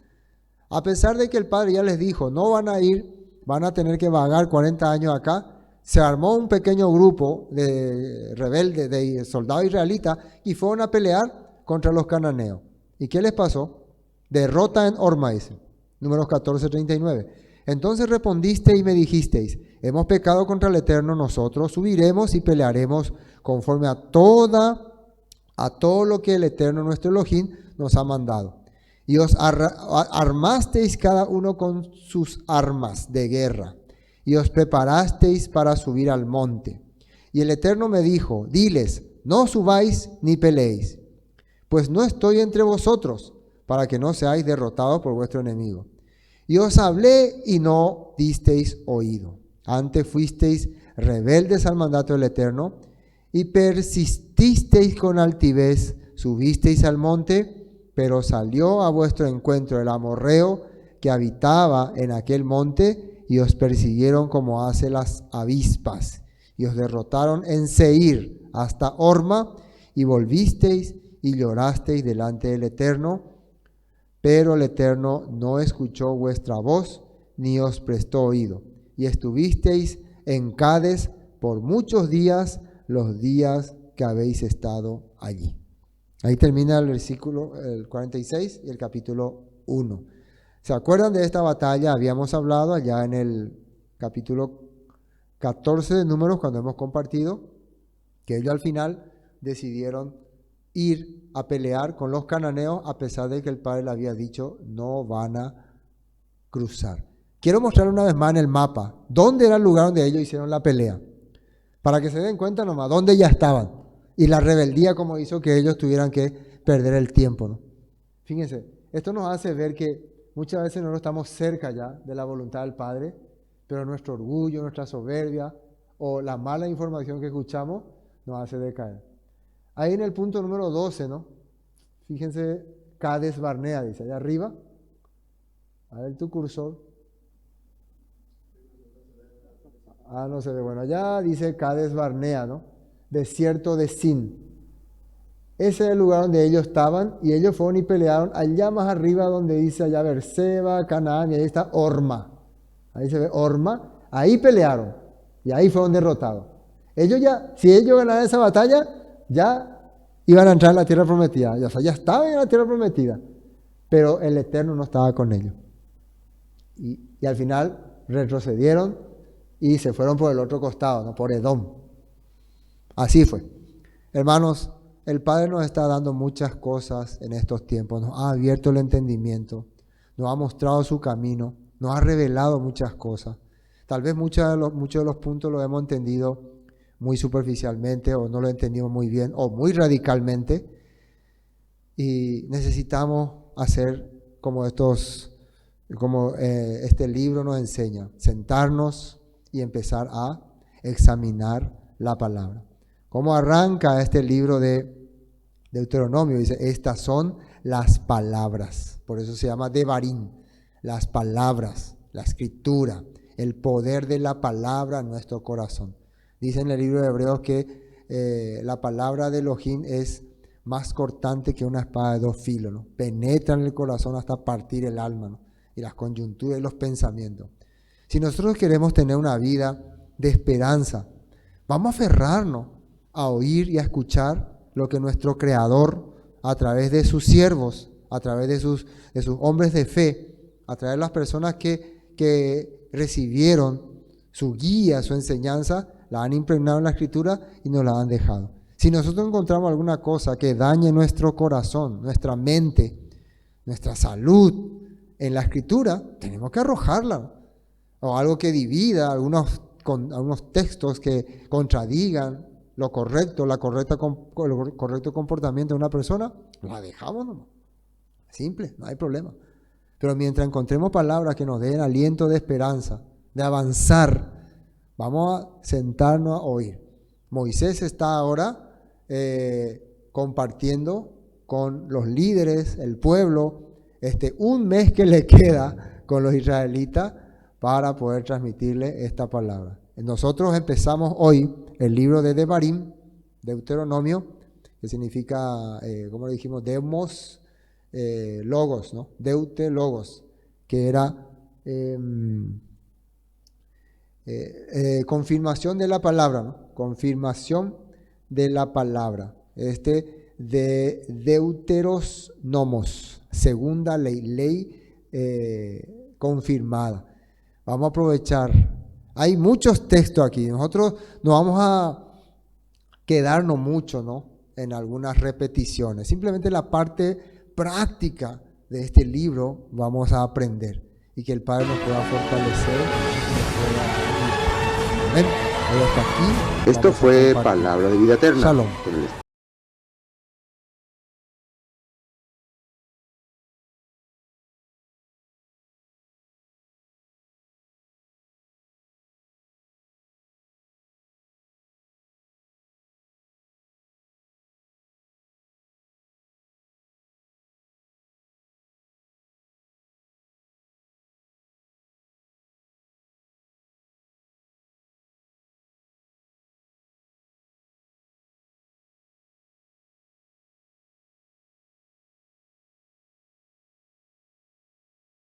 A pesar de que el Padre ya les dijo, no van a ir, van a tener que vagar 40 años acá, se armó un pequeño grupo de rebeldes, de soldados israelitas, y fueron a pelear contra los cananeos. ¿Y qué les pasó? Derrota en Horma, dice, Números 14:39. Entonces respondisteis y me dijisteis, hemos pecado contra el Eterno, nosotros subiremos y pelearemos conforme a todo lo que el Eterno nuestro Elohim nos ha mandado. Y os armasteis cada uno con sus armas de guerra, y os preparasteis para subir al monte. Y el Eterno me dijo, diles, no subáis ni peleéis, pues no estoy entre vosotros, para que no seáis derrotados por vuestro enemigo. Y os hablé y no disteis oído. Antes fuisteis rebeldes al mandato del Eterno, y persististeis con altivez, subisteis al monte, pero salió a vuestro encuentro el amorreo que habitaba en aquel monte, y os persiguieron como hace las avispas, y os derrotaron en Seir hasta Horma, y volvisteis y llorasteis delante del Eterno, pero el Eterno no escuchó vuestra voz, ni os prestó oído, y estuvisteis en Cades por muchos días, los días que habéis estado allí. Ahí termina el versículo el 46 y el capítulo 1. ¿Se acuerdan de esta batalla? Habíamos hablado allá en el capítulo 14 de Números, cuando hemos compartido, que ellos al final decidieron ir a pelear con los cananeos, a pesar de que el Padre le había dicho, no van a cruzar. Quiero mostrar una vez más en el mapa, dónde era el lugar donde ellos hicieron la pelea, para que se den cuenta nomás, dónde ya estaban. Y la rebeldía como hizo que ellos tuvieran que perder el tiempo, ¿no? Fíjense, esto nos hace ver que muchas veces no estamos cerca ya de la voluntad del Padre, pero nuestro orgullo, nuestra soberbia o la mala información que escuchamos nos hace decaer. Ahí en el punto número 12, ¿no? Fíjense, Cades Barnea, dice, allá arriba. A ver tu cursor. No se ve. Bueno, allá dice Cades Barnea, ¿no? Desierto de Sin. Ese es el lugar donde ellos estaban, y ellos fueron y pelearon allá más arriba donde dice allá Berseba, Canaán, y ahí está Horma. Ahí se ve Horma, ahí pelearon y ahí fueron derrotados. Ellos ya, si ellos ganaran esa batalla, ya iban a entrar en la tierra prometida, o sea, ya estaban en la tierra prometida, pero el Eterno no estaba con ellos. Y al final retrocedieron y se fueron por el otro costado, ¿no? Por Edom. Así fue. Hermanos, el Padre nos está dando muchas cosas en estos tiempos, nos ha abierto el entendimiento, nos ha mostrado su camino, nos ha revelado muchas cosas. Tal vez muchos de los puntos los hemos entendido muy superficialmente o no lo entendimos muy bien o muy radicalmente, y necesitamos hacer como este libro nos enseña, sentarnos y empezar a examinar la palabra. ¿Cómo arranca este libro de Deuteronomio? Dice, estas son las palabras, por eso se llama Devarim, las palabras, la escritura, el poder de la palabra en nuestro corazón. Dice en el libro de Hebreos que la palabra de Elohim es más cortante que una espada de dos filos, ¿no? Penetra en el corazón hasta partir el alma, ¿no? Y las coyunturas y los pensamientos. Si nosotros queremos tener una vida de esperanza, vamos a aferrarnos a oír y a escuchar lo que nuestro Creador, a través de sus siervos, a través de sus hombres de fe, a través de las personas que recibieron su guía, su enseñanza, la han impregnado en la Escritura y nos la han dejado. Si nosotros encontramos alguna cosa que dañe nuestro corazón, nuestra mente, nuestra salud en la Escritura, tenemos que arrojarla. O algo que divida, algunos textos que contradigan lo correcto, el correcto comportamiento de una persona, la dejamos nomás. Simple, no hay problema. Pero mientras encontremos palabras que nos den aliento de esperanza, de avanzar, vamos a sentarnos a oír. Moisés está ahora compartiendo con los líderes, el pueblo, un mes que le queda con los israelitas para poder transmitirle esta palabra. Nosotros empezamos hoy el libro de Devarim, Deuteronomio, que significa, como le dijimos, demos, logos, ¿no? Deute logos, que era confirmación de la palabra, ¿no? Confirmación de la palabra. De deuteros nomos, segunda ley confirmada. Vamos a aprovechar. Hay muchos textos aquí. Nosotros no vamos a quedarnos mucho, ¿no?, en algunas repeticiones. Simplemente la parte práctica de este libro vamos a aprender. Y que el Padre nos pueda fortalecer y nos pueda ayudar. Amén. Hasta aquí. Esto fue Palabra de Vida Eterna. Shalom. Con el